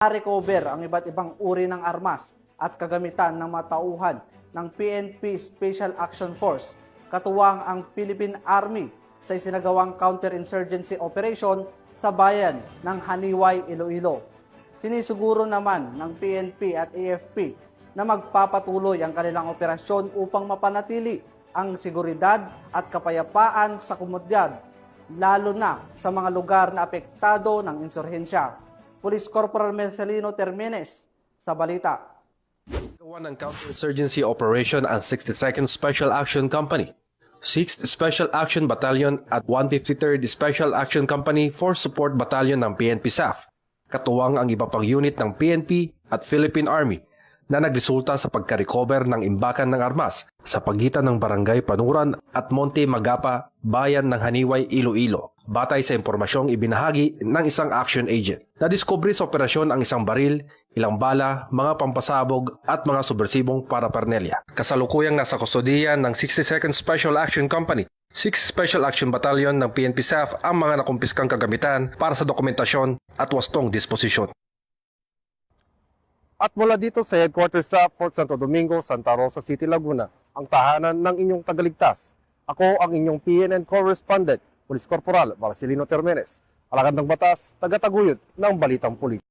Na-recover ang iba't ibang uri ng armas at kagamitan ng mga tauhan ng PNP Special Action Force, katuwang ang Philippine Army sa isinagawang counterinsurgency operation sa bayan ng Haniway, Iloilo. Sinisiguro naman ng PNP at AFP na magpapatuloy ang kanilang operasyon upang mapanatili ang seguridad at kapayapaan sa komunidad, lalo na sa mga lugar na apektado ng insurhensya. Police Corporal Marcelino Termenes sa balita. Gawa ng counterinsurgency operation ang 62nd Special Action Company, 6th Special Action Battalion at 153rd Special Action Company Force Support Battalion ng PNP SAF, katuwang ang iba pang unit ng PNP at Philippine Army na nagresulta sa pagka-recover ng imbakan ng armas sa pagitan ng Barangay Panuran at Monte Magapa, bayan ng Haniway, Iloilo. Batay sa impormasyong ibinahagi ng isang action agent. Nadiskubre sa operasyon ang isang baril, ilang bala, mga pampasabog at mga subversibong paraphernalia. Kasalukuyang nasa kustodiya ng 62nd Special Action Company, 6th Special Action Battalion ng PNP SAF ang mga nakumpiskang kagamitan para sa dokumentasyon at wastong disposisyon. At mula dito sa headquarters sa Fort Santo Domingo, Santa Rosa City, Laguna, ang tahanan ng inyong tagaligtas. Ako ang inyong PNN correspondent, Police Corporal Marcelino Termenes, alagad ng batas, taga-taguyod ng Balitang Pulis.